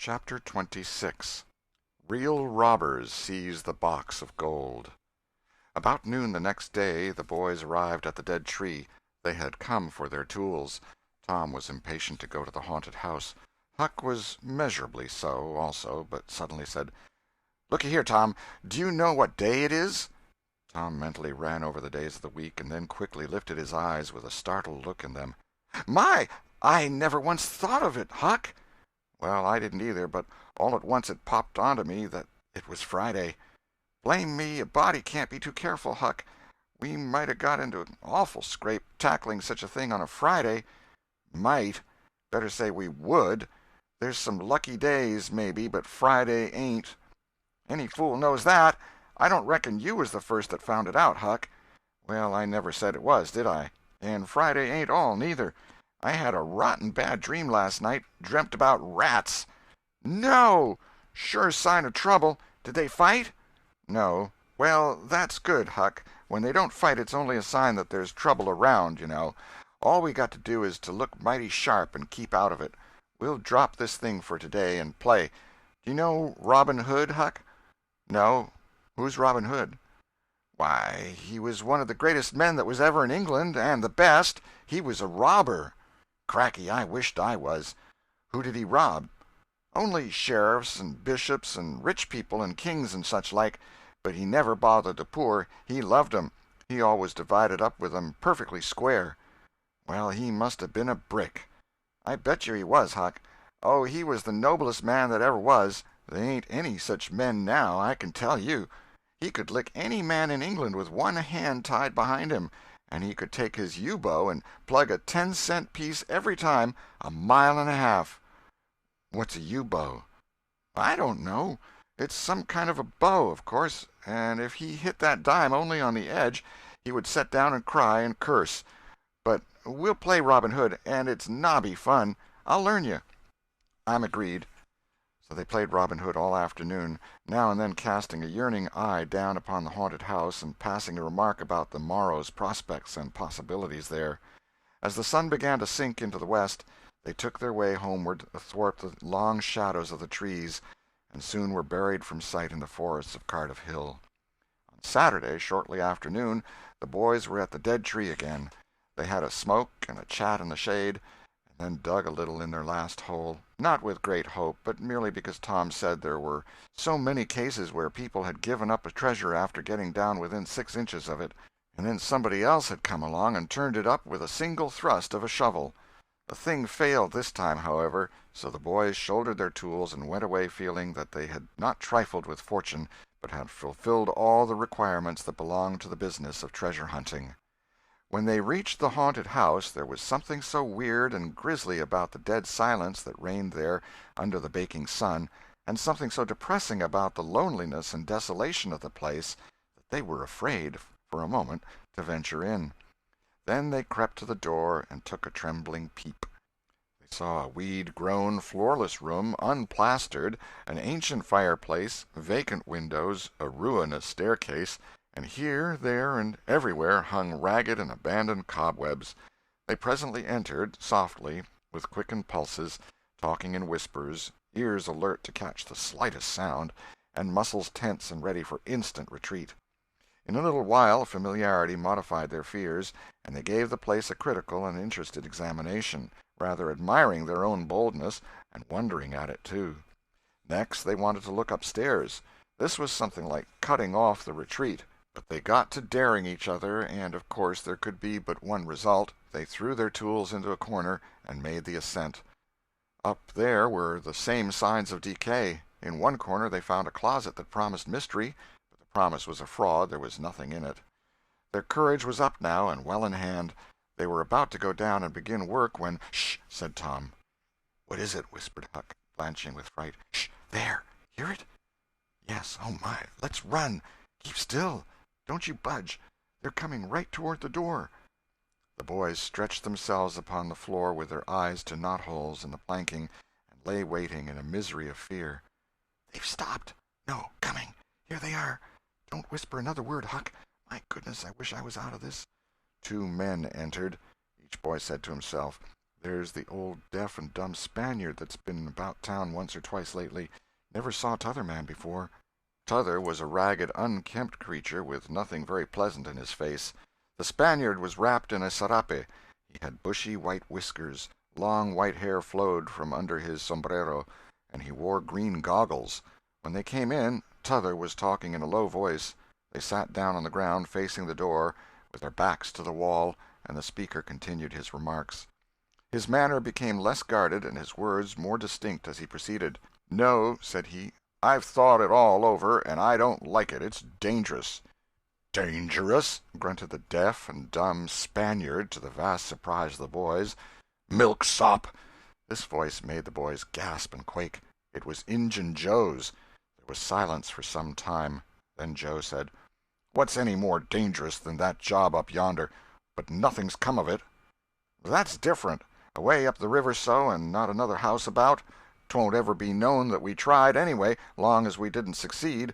Chapter 26. Real Robbers Seize the Box of Gold. About noon the next day the boys arrived at the dead tree. They had come for their tools. Tom was impatient to go to the haunted house. Huck was measurably so, also, but suddenly said, "Looky here, Tom, do you know what day it is?" Tom mentally ran over the days of the week, and then quickly lifted his eyes with a startled look in them. "My! I never once thought of it, Huck." "Well, I didn't either, but all at once it popped onto me that it was Friday. Blame me, a body can't be too careful, Huck. We might 'a' got into an awful scrape tackling such a thing on a Friday." "Might. Better say we would. There's some lucky days, maybe, but Friday ain't." "Any fool knows that. I don't reckon you was the first that found it out, Huck." "Well, I never said it was, did I? And Friday ain't all, neither. I had a rotten bad dream last night. Dreamt about rats." "No! Sure sign of trouble. Did they fight?" "No." "Well, that's good, Huck. When they don't fight it's only a sign that there's trouble around, you know. All we got to do is to look mighty sharp and keep out of it. We'll drop this thing for today and play. Do you know Robin Hood, Huck?" "No. Who's Robin Hood?" "Why, he was one of the greatest men that was ever in England, and the best. He was a robber." "Cracky, I wished I was." "Who did he rob?" "Only sheriffs and bishops and rich people and kings and such like. But he never bothered the poor. He loved 'em. He always divided up with 'em perfectly square." "Well, he must have been a brick." "I bet you he was, Huck. Oh, he was the noblest man that ever was. They ain't any such men now, I can tell you. He could lick any man in England with one hand tied behind him, and he could take his yew-bow and plug a 10-cent piece every time, a mile and a half." "What's a yew-bow?" "I don't know. It's some kind of a bow, of course, and if he hit that dime only on the edge, he would set down and cry and curse. But we'll play Robin Hood, and it's nobby fun. I'll learn you." "I'm agreed." So they played Robin Hood all afternoon, now and then casting a yearning eye down upon the haunted house and passing a remark about the morrow's prospects and possibilities there. As the sun began to sink into the west, they took their way homeward athwart the long shadows of the trees, and soon were buried from sight in the forests of Cardiff Hill. On Saturday, shortly after noon, the boys were at the dead tree again. They had a smoke and a chat in the shade, and then dug a little in their last hole, not with great hope, but merely because Tom said there were so many cases where people had given up a treasure after getting down within 6 inches of it, and then somebody else had come along and turned it up with a single thrust of a shovel. The thing failed this time, however, so the boys shouldered their tools and went away feeling that they had not trifled with fortune, but had fulfilled all the requirements that belonged to the business of treasure hunting. When they reached the haunted house there was something so weird and grisly about the dead silence that reigned there under the baking sun, and something so depressing about the loneliness and desolation of the place, that they were afraid, for a moment, to venture in. Then they crept to the door and took a trembling peep. They saw a weed-grown, floorless room, unplastered, an ancient fireplace, vacant windows, a ruinous staircase, and here, there, and everywhere hung ragged and abandoned cobwebs. They presently entered, softly, with quickened pulses, talking in whispers, ears alert to catch the slightest sound, and muscles tense and ready for instant retreat. In a little while familiarity modified their fears, and they gave the place a critical and interested examination, rather admiring their own boldness, and wondering at it, too. Next they wanted to look upstairs. This was something like cutting off the retreat. But they got to daring each other, and of course there could be but one result. They threw their tools into a corner and made the ascent. Up there were the same signs of decay. In one corner they found a closet that promised mystery, but the promise was a fraud. There was nothing in it. Their courage was up now, and well in hand. They were about to go down and begin work when— "Shh!" said Tom. "What is it?" whispered Huck, blanching with fright. "Shh! There! Hear it?" "Yes. Oh, my! Let's run! Keep still! Don't you budge. They're coming right toward the door." The boys stretched themselves upon the floor with their eyes to knot-holes in the planking, and lay waiting in a misery of fear. "They've stopped. No, coming. Here they are. Don't whisper another word, Huck. My goodness, I wish I was out of this." 2 men entered. Each boy said to himself, There's the old deaf and dumb Spaniard that's been about town once or twice lately. Never saw t'other man before." T'other was a ragged, unkempt creature with nothing very pleasant in his face. The Spaniard was wrapped in a sarape. He had bushy white whiskers, long white hair flowed from under his sombrero, and he wore green goggles. When they came in, T'other was talking in a low voice. They sat down on the ground, facing the door, with their backs to the wall, and the speaker continued his remarks. His manner became less guarded and his words more distinct as he proceeded. "No," said he, "I've thought it all over, and I don't like it. It's dangerous." "Dangerous?" grunted the deaf and dumb Spaniard, to the vast surprise of the boys. "Milksop!" This voice made the boys gasp and quake. It was Injun Joe's. There was silence for some time. Then Joe said, "What's any more dangerous than that job up yonder? But nothing's come of it." "That's different. Away up the river so, and not another house about. 'Twon't ever be known that we tried, anyway, long as we didn't succeed."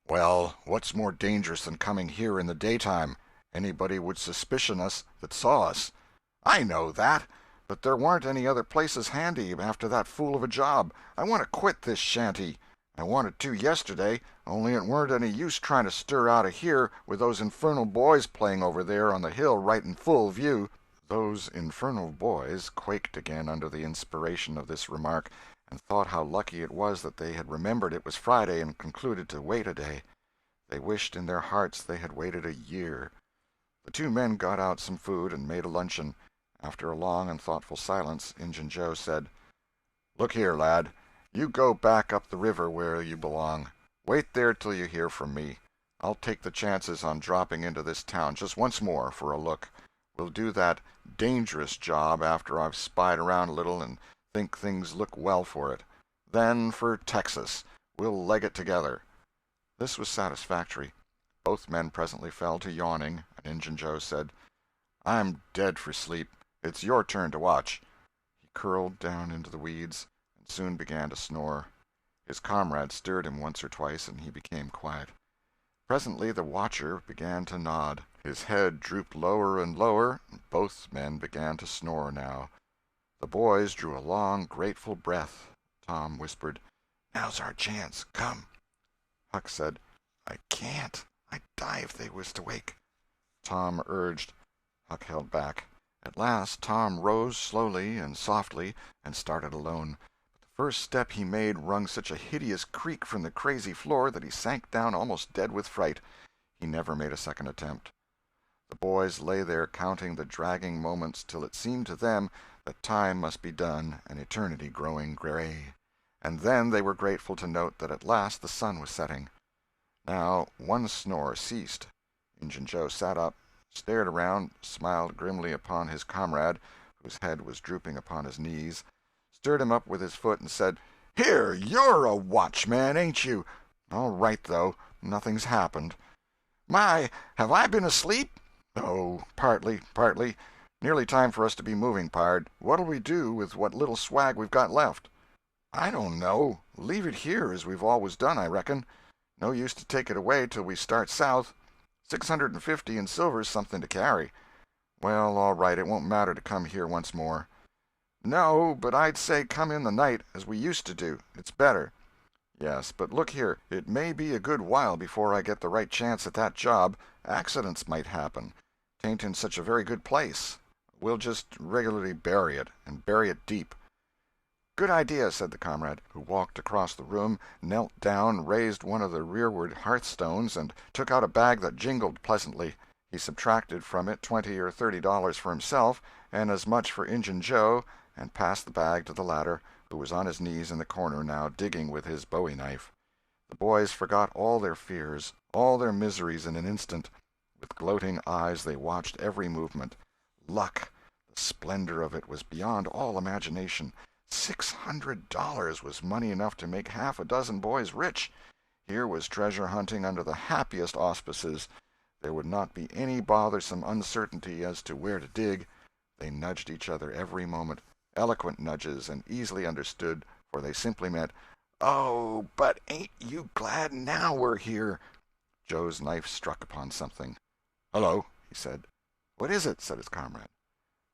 "Well, what's more dangerous than coming here in the daytime? Anybody would suspicion us that saw us." "I know that. But there warn't any other places handy after that fool of a job. I want to quit this shanty. I wanted to yesterday, only it weren't any use trying to stir out of here with those infernal boys playing over there on the hill right in full view." Those infernal boys quaked again under the inspiration of this remark, and thought how lucky it was that they had remembered it was Friday and concluded to wait a day. They wished in their hearts they had waited a year. The two men got out some food and made a luncheon. After a long and thoughtful silence, Injun Joe said, "Look here, lad, you go back up the river where you belong. Wait there till you hear from me. I'll take the chances on dropping into this town just once more for a look. We'll do that dangerous job after I've spied around a little and think things look well for it. Then for Texas. We'll leg it together." This was satisfactory. Both men presently fell to yawning, and Injun Joe said, "I'm dead for sleep. It's your turn to watch." He curled down into the weeds, and soon began to snore. His comrade stirred him once or twice, and he became quiet. Presently the watcher began to nod. His head drooped lower and lower, and both men began to snore now. The boys drew a long, grateful breath. Tom whispered, "Now's our chance. Come." Huck said, "I can't. I'd die if they was to wake." Tom urged. Huck held back. At last Tom rose slowly and softly and started alone. But the first step he made wrung such a hideous creak from the crazy floor that he sank down almost dead with fright. He never made a second attempt. The boys lay there counting the dragging moments till it seemed to them that time must be done and eternity growing gray. And then they were grateful to note that at last the sun was setting. Now one snore ceased. Injun Joe sat up, stared around, smiled grimly upon his comrade, whose head was drooping upon his knees, stirred him up with his foot, and said, "Here, you're a watchman, ain't you? All right, though, nothing's happened." "My, have I been asleep?" "Oh, partly. Nearly time for us to be moving, pard. What'll we do with what little swag we've got left?" "I don't know. Leave it here as we've always done, I reckon. No use to take it away till we start south. 650 in silver's something to carry." "Well, all right, it won't matter to come here once more." "No, but I'd say come in the night, as we used to do. It's better." "Yes, but look here, it may be a good while before I get the right chance at that job. Accidents might happen. 'Tain't in such a very good place. We'll just regularly bury it, and bury it deep." "Good idea," said the comrade, who walked across the room, knelt down, raised one of the rearward hearthstones, and took out a bag that jingled pleasantly. He subtracted from it $20 or $30 for himself, and as much for Injun Joe, and passed the bag to the latter, who was on his knees in the corner now, digging with his bowie-knife. The boys forgot all their fears, all their miseries in an instant. With gloating eyes they watched every movement. Luck! The splendor of it was beyond all imagination. $600 was money enough to make half a dozen boys rich. Here was treasure hunting under the happiest auspices. There would not be any bothersome uncertainty as to where to dig. They nudged each other every moment, eloquent nudges and easily understood, for they simply meant, "Oh, but ain't you glad now we're here?" Joe's knife struck upon something. "Hello," he said. "What is it?" said his comrade.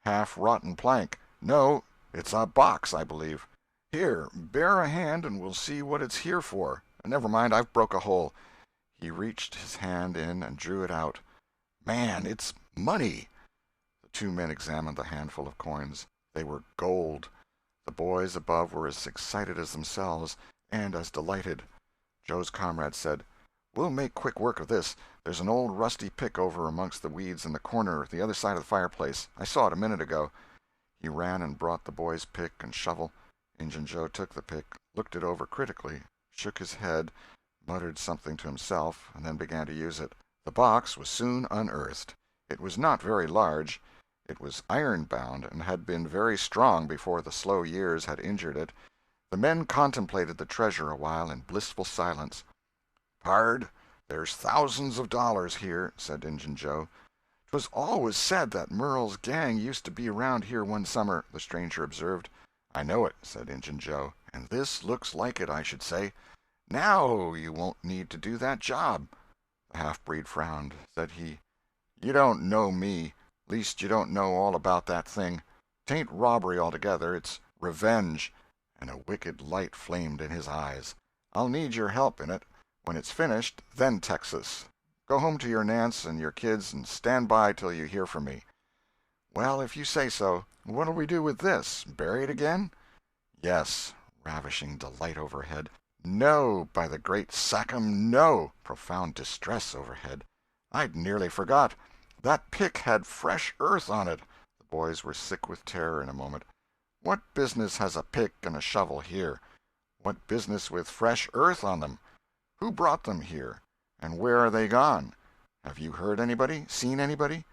"Half-rotten plank. "No, it's a box, I believe. Here, bear a hand and we'll see what it's here for. Never mind, I've broke a hole." He reached his hand in and drew it out. "Man, it's money!" The two men examined the handful of coins. They were gold. The boys above were as excited as themselves, and as delighted. Joe's comrade said, "We'll make quick work of this. There's an old rusty pick over amongst the weeds in the corner the other side of the fireplace. I saw it a minute ago." He ran and brought the boys' pick and shovel. Injun Joe took the pick, looked it over critically, shook his head, muttered something to himself, and then began to use it. The box was soon unearthed. It was not very large. It was iron-bound, and had been very strong before the slow years had injured it. The men contemplated the treasure a while in blissful silence. "Pard, there's thousands of dollars here," said Injun Joe. "'Twas always said that Merle's gang used to be around here one summer," the stranger observed. "I know it," said Injun Joe, "and this looks like it, I should say. Now you won't need to do that job." The half-breed frowned. Said he, "You don't know me. Least you don't know all about that thing. 'Tain't robbery altogether, it's revenge," and a wicked light flamed in his eyes. "I'll need your help in it. When it's finished, then Texas. Go home to your Nance and your kids and stand by till you hear from me." "Well, if you say so. What'll we do with this? Bury it again?" "Yes." Ravishing delight overhead. "No, by the great Sachem, no!" Profound distress overhead. "I'd nearly forgot. That pick had fresh earth on it." The boys were sick with terror in a moment. "What business has a pick and a shovel here?" "What business with fresh earth on them?" "Who brought them here? And where are they gone? Have you heard anybody? Seen anybody?"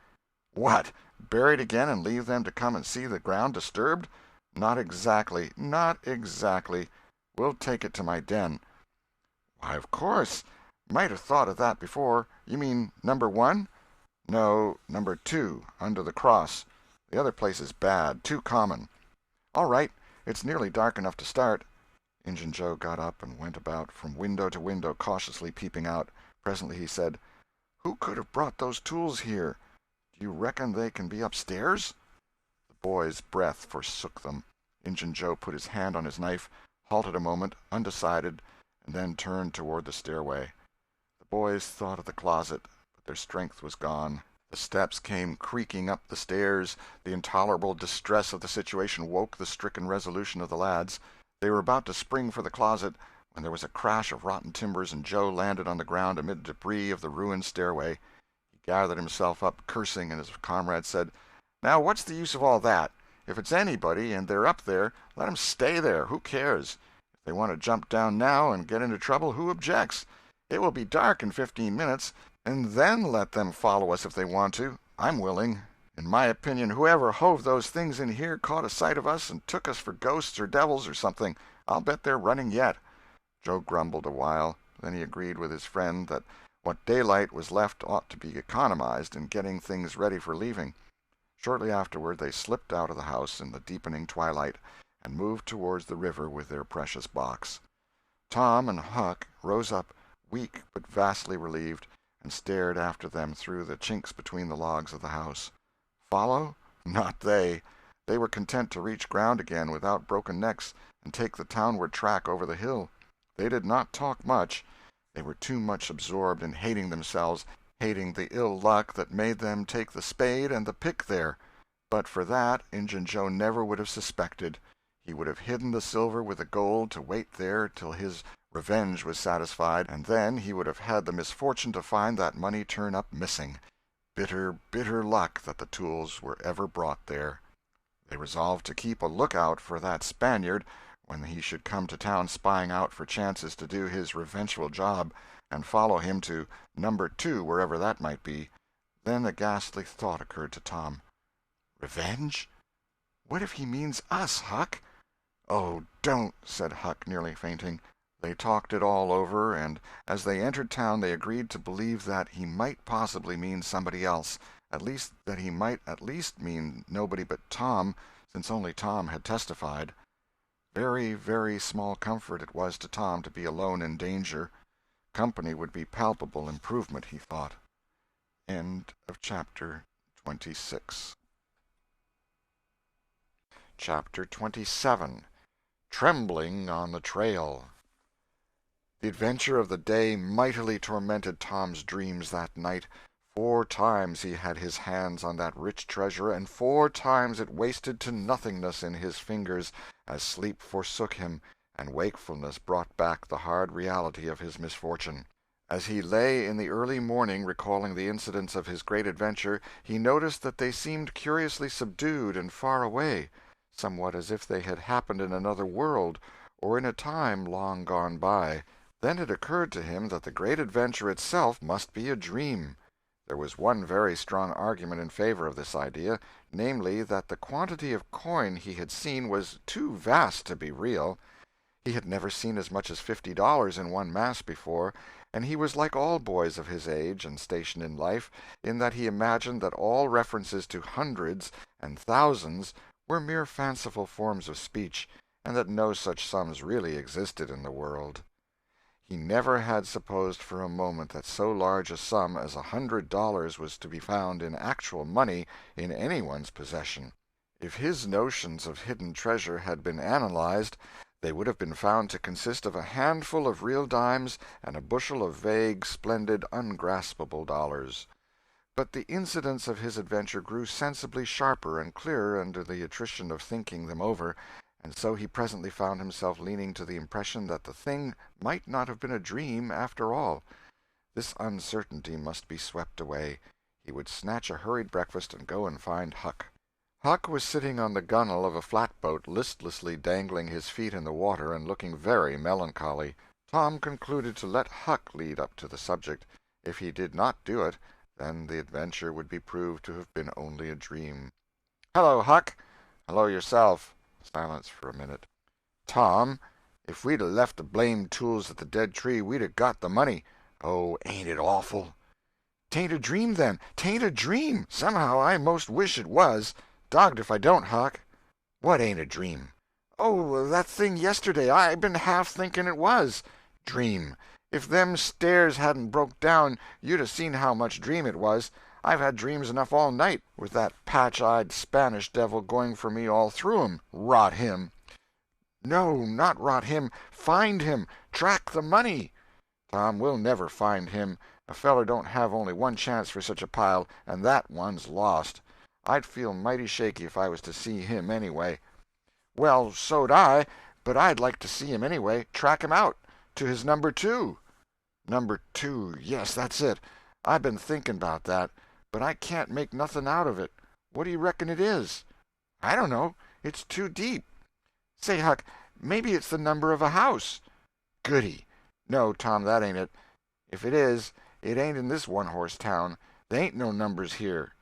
"What, bury it again and leave them to come and see the ground disturbed?" "Not exactly, not exactly. We'll take it to my den." "Why, of course. Might have thought of that before. You mean number 1? "No, number 2, under the cross. The other place is bad, too common." "All right. It's nearly dark enough to start." Injun Joe got up and went about from window to window, cautiously peeping out. Presently he said, "Who could have brought those tools here? Do you reckon they can be upstairs?" The boys' breath forsook them. Injun Joe put his hand on his knife, halted a moment, undecided, and then turned toward the stairway. The boys thought of the closet, but their strength was gone. The steps came creaking up the stairs. The intolerable distress of the situation woke the stricken resolution of the lads. They were about to spring for the closet when there was a crash of rotten timbers, and Joe landed on the ground amid debris of the ruined stairway. He gathered himself up, cursing, and his comrade said, "Now what's the use of all that? If it's anybody, and they're up there, let 'em stay there. Who cares? If they want to jump down now and get into trouble, who objects? It will be dark in 15 minutes, and then let them follow us if they want to. I'm willing. In my opinion, whoever hove those things in here caught a sight of us and took us for ghosts or devils or something. I'll bet they're running yet." Joe grumbled a while. Then he agreed with his friend that what daylight was left ought to be economized in getting things ready for leaving. Shortly afterward they slipped out of the house in the deepening twilight, and moved towards the river with their precious box. Tom and Huck rose up, weak but vastly relieved, and stared after them through the chinks between the logs of the house. Follow? Not they. They were content to reach ground again without broken necks, and take the townward track over the hill. They did not talk much. They were too much absorbed in hating themselves, hating the ill luck that made them take the spade and the pick there. But for that, Injun Joe never would have suspected. He would have hidden the silver with the gold to wait there till his revenge was satisfied, and then he would have had the misfortune to find that money turn up missing. Bitter, bitter luck that the tools were ever brought there. They resolved to keep a lookout for that Spaniard when he should come to town spying out for chances to do his revengeful job, and follow him to number 2, wherever that might be. Then a ghastly thought occurred to Tom. "Revenge? What if he means us, Huck?" "Oh, don't," said Huck, nearly fainting. They talked it all over, and as they entered town they agreed to believe that he might possibly mean somebody else, at least that he might at least mean nobody but Tom, since only Tom had testified. Very, very small comfort it was to Tom to be alone in danger. Company would be palpable improvement, he thought. End of chapter 26. Chapter 27. Trembling on the Trail. The adventure of the day mightily tormented Tom's dreams that night. 4 times he had his hands on that rich treasure, and 4 times it wasted to nothingness in his fingers, as sleep forsook him, and wakefulness brought back the hard reality of his misfortune. As he lay in the early morning recalling the incidents of his great adventure, he noticed that they seemed curiously subdued and far away, somewhat as if they had happened in another world, or in a time long gone by. Then it occurred to him that the great adventure itself must be a dream. There was one very strong argument in favor of this idea, namely, that the quantity of coin he had seen was too vast to be real. He had never seen as much as $50 in one mass before, and he was like all boys of his age and station in life, in that he imagined that all references to hundreds and thousands were mere fanciful forms of speech, and that no such sums really existed in the world. He never had supposed for a moment that so large a sum as $100 was to be found in actual money in anyone's possession. If his notions of hidden treasure had been analyzed, they would have been found to consist of a handful of real dimes and a bushel of vague, splendid, ungraspable dollars. But the incidents of his adventure grew sensibly sharper and clearer under the attrition of thinking them over, and so he presently found himself leaning to the impression that the thing might not have been a dream after all. This uncertainty must be swept away. He would snatch a hurried breakfast and go and find Huck. Huck was sitting on the gunwale of a flatboat, listlessly dangling his feet in the water and looking very melancholy. Tom concluded to let Huck lead up to the subject. If he did not do it, then the adventure would be proved to have been only a dream. "Hello, Huck." "Hello yourself." Silence for a minute. "Tom, if we'd 'a' left the blamed tools at the dead tree, we'd 'a' got the money. Oh, ain't it awful?" "'Tain't a dream, then. 'Tain't a dream. Somehow I most wish it was. Dogged if I don't, Huck." "What ain't a dream?" "Oh, that thing yesterday. I been half thinking it was." "Dream! If them stairs hadn't broke down, you'd 'a' seen how much dream it was. I've had dreams enough all night, with that patch-eyed Spanish devil going for me all through 'em. Rot him!" "No, not rot him. Find him. Track the money." "Tom, we'll never find him. A feller don't have only one chance for such a pile, and that one's lost. I'd feel mighty shaky if I was to see him, anyway." "Well, so'd I, but I'd like to see him anyway. Track him out. To his number 2. "Number 2, yes, that's it. I been thinking about that, but I can't make nothing out of it. What do you reckon it is?" "I don't know. It's too deep. Say, Huck, maybe it's the number of a house." "Goody! No, Tom, that ain't it. If it is, it ain't in this one-horse town. They ain't no numbers here."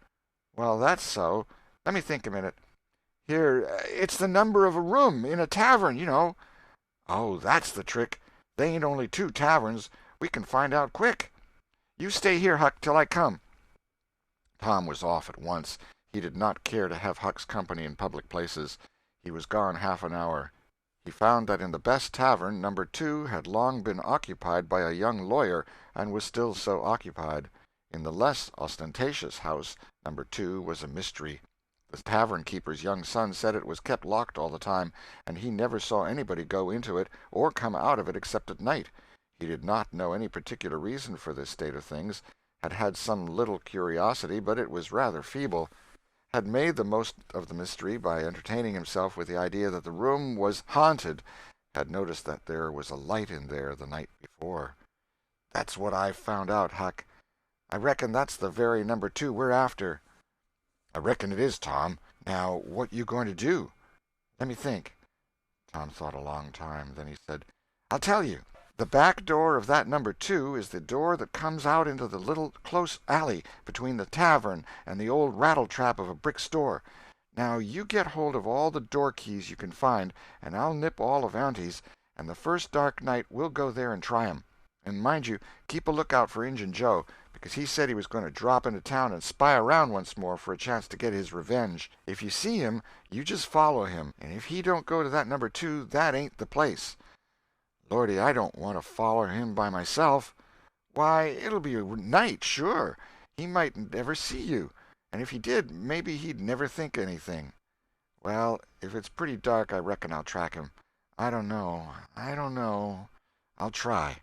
"Well, that's so. Let me think a minute. Here, it's the number of a room in a tavern, you know." "Oh, that's the trick. They ain't only 2 taverns. We can find out quick. You stay here, Huck, till I come." Tom was off at once. He did not care to have Huck's company in public places. He was gone half an hour. He found that in the best tavern, number 2 had long been occupied by a young lawyer, and was still so occupied. In the less ostentatious house, number 2 was a mystery. The tavern-keeper's young son said it was kept locked all the time, and he never saw anybody go into it or come out of it except at night. He did not know any particular reason for this state of things, had had some little curiosity, but it was rather feeble, had made the most of the mystery by entertaining himself with the idea that the room was haunted, had noticed that there was a light in there the night before. "That's what I've found out, Huck. I reckon that's the very number 2 we're after." "I reckon it is, Tom. Now, what you going to do?" "Let me think." Tom thought a long time. Then he said, "I'll tell you. The back door of that number 2 is the door that comes out into the little close alley between the tavern and the old rattle-trap of a brick store. Now you get hold of all the door-keys you can find, and I'll nip all of Auntie's, and the first dark night we'll go there and try 'em. And mind you, keep a lookout for Injun Joe, because he said he was going to drop into town and spy around once more for a chance to get his revenge. If you see him, you just follow him, and if he don't go to that number 2, that ain't the place." "Lordy, I don't want to follow him by myself." "Why, it'll be night, sure. He mightn't ever see you, and if he did, maybe he'd never think anything." Well, if it's pretty dark, I reckon I'll track him. I don't know. I'll try."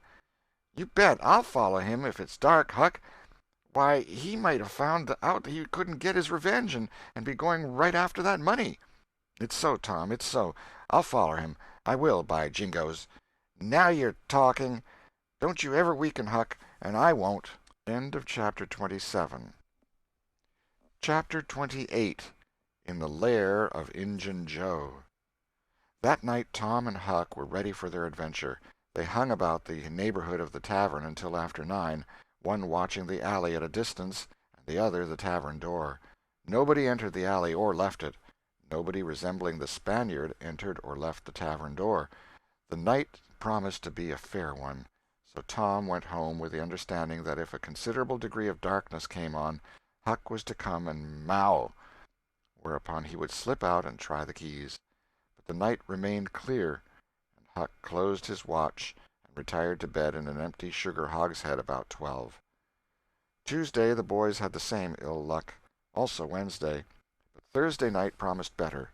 "You bet I'll follow him if it's dark, Huck. Why, he might have found out he couldn't get his revenge, and be going right after that money." "It's so, Tom, it's so. I'll foller him. I will, by jingoes." "Now you're talking. Don't you ever weaken, Huck, and I won't." End of chapter 27. Chapter 28. In the Lair of Injun Joe. That night Tom and Huck were ready for their adventure. They hung about the neighborhood of the tavern until after 9, one watching the alley at a distance, and the other the tavern door. Nobody entered the alley or left it. Nobody resembling the Spaniard entered or left the tavern door. The night promised to be a fair one, so Tom went home with the understanding that if a considerable degree of darkness came on, Huck was to come and "mow," whereupon he would slip out and try the keys. But the night remained clear, and Huck closed his watch and retired to bed in an empty sugar hogshead about 12. Tuesday the boys had the same ill luck, also Wednesday, but Thursday night promised better.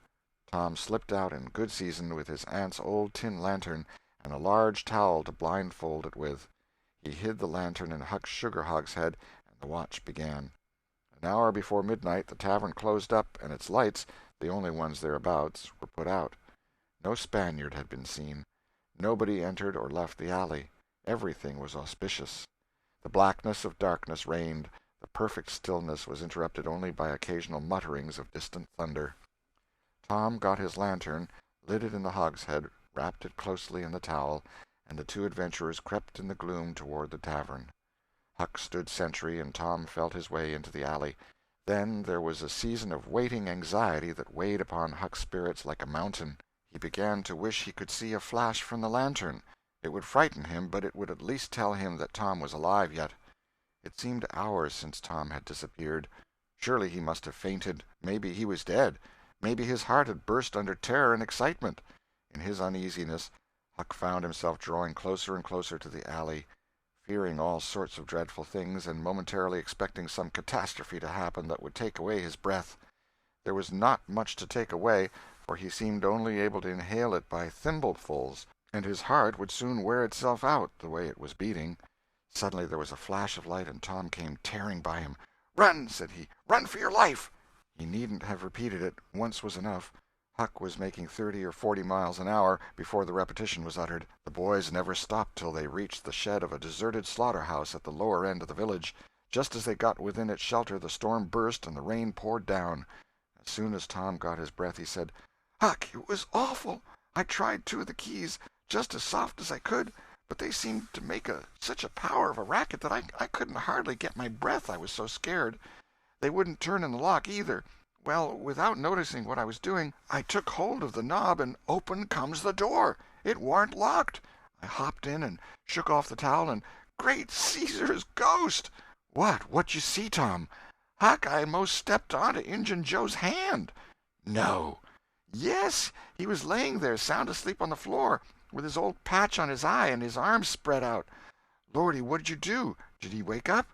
Tom slipped out in good season with his aunt's old tin lantern and a large towel to blindfold it with. He hid the lantern in Huck's sugar hogshead, and the watch began. An hour before midnight the tavern closed up, and its lights, the only ones thereabouts, were put out. No Spaniard had been seen. Nobody entered or left the alley. Everything was auspicious. The blackness of darkness reigned. The perfect stillness was interrupted only by occasional mutterings of distant thunder. Tom got his lantern, lit it in the hogshead, wrapped it closely in the towel, and the two adventurers crept in the gloom toward the tavern. Huck stood sentry, and Tom felt his way into the alley. Then there was a season of waiting anxiety that weighed upon Huck's spirits like a mountain. He began to wish he could see a flash from the lantern. It would frighten him, but it would at least tell him that Tom was alive yet. It seemed hours since Tom had disappeared. Surely he must have fainted. Maybe he was dead. Maybe his heart had burst under terror and excitement. In his uneasiness, Huck found himself drawing closer and closer to the alley, fearing all sorts of dreadful things, and momentarily expecting some catastrophe to happen that would take away his breath. There was not much to take away, for he seemed only able to inhale it by thimblefuls, and his heart would soon wear itself out, the way it was beating. Suddenly there was a flash of light, and Tom came tearing by him. "Run!" said he. "Run for your life!" He needn't have repeated it. Once was enough. Huck was making 30 or 40 miles an hour before the repetition was uttered. The boys never stopped till they reached the shed of a deserted slaughter-house at the lower end of the village. Just as they got within its shelter the storm burst and the rain poured down. As soon as Tom got his breath he said, "Huck, it was awful. I tried 2 of the keys, just as soft as I could, but they seemed to make such a power of a racket that I couldn't hardly get my breath, I was so scared. They wouldn't turn in the lock, either. Well, without noticing what I was doing, I took hold of the knob, and open comes the door. It warn't locked. I hopped in and shook off the towel, and great Caesar's ghost!" What'd you see, Tom?" "Huck, I most stepped onto Injun Joe's hand." "No!" "Yes, he was laying there sound asleep on the floor, with his old patch on his eye and his arms spread out." "Lordy, what'd you do? Did he wake up?"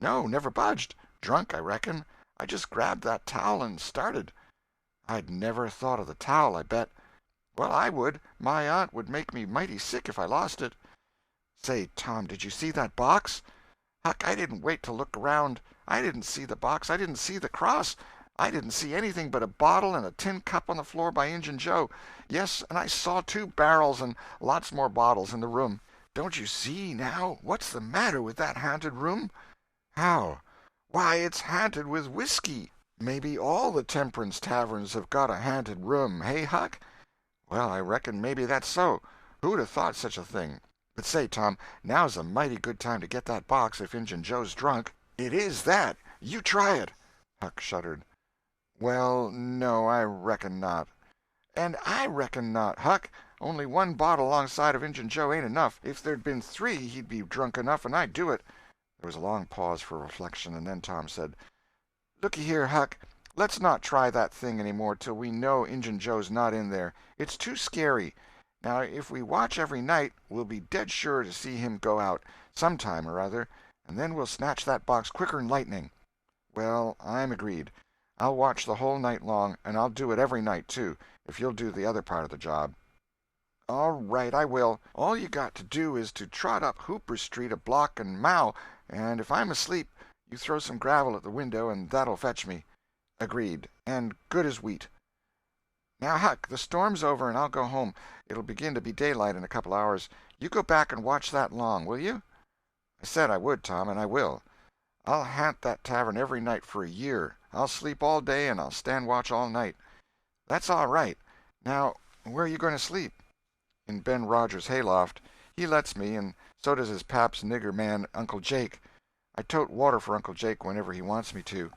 "No, never budged. Drunk, I reckon. I just grabbed that towel and started." "I'd never thought of the towel, I bet." "Well, I would. My aunt would make me mighty sick if I lost it." "Say, Tom, did you see that box?" "Huck, I didn't wait to look around. I didn't see the box. I didn't see the cross. I didn't see anything but a bottle and a tin cup on the floor by Injun Joe. Yes, and I saw 2 barrels and lots more bottles in the room." "Don't you see, now? What's the matter with that haunted room?" "How?" "Why, it's haunted with whiskey. Maybe all the temperance taverns have got a haunted room, hey, Huck?" "Well, I reckon maybe that's so. Who'd have thought such a thing? But say, Tom, now's a mighty good time to get that box if Injun Joe's drunk." "It is that. You try it." Huck shuddered. "Well, no, I reckon not." "And I reckon not, Huck. Only 1 bottle alongside of Injun Joe ain't enough. If there'd been 3 he'd be drunk enough, and I'd do it." There was a long pause for reflection, and then Tom said, "Looky here, Huck, let's not try that thing any more till we know Injun Joe's not in there. It's too scary. Now, if we watch every night, we'll be dead sure to see him go out, sometime or other, and then we'll snatch that box quicker'n lightning." "Well, I'm agreed. I'll watch the whole night long, and I'll do it every night, too, if you'll do the other part of the job." "All right, I will. All you got to do is to trot up Hooper Street a block and mow, and if I'm asleep you throw some gravel at the window and that'll fetch me." "Agreed, and good as wheat." "Now, Huck, the storm's over and I'll go home. It'll begin to be daylight in a couple hours. You go back and watch that long, will you?" "I said I would, Tom, and I will. I'll haunt that tavern every night for a year. I'll sleep all day and I'll stand watch all night." "That's all right. Now, where are you going to sleep?" "In Ben Rogers' hayloft. He lets me, and so does his pap's nigger man, Uncle Jake. I tote water for Uncle Jake whenever he wants me to,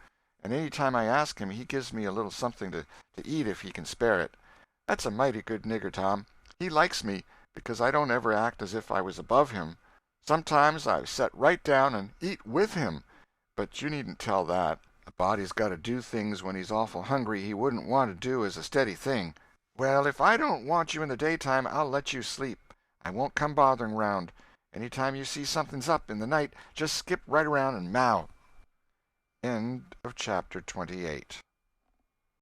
and any time I ask him he gives me a little something to eat if he can spare it. That's a mighty good nigger, Tom. He likes me because I don't ever act as if I was above him. Sometimes I set right down and eat with him, but you needn't tell that. A body's got to do things when he's awful hungry he wouldn't want to do as a steady thing. Well, if I don't want you in the daytime I'll let you sleep. I won't come bothering round. Any time you see something's up in the night, just skip right around and mow." End of chapter 28.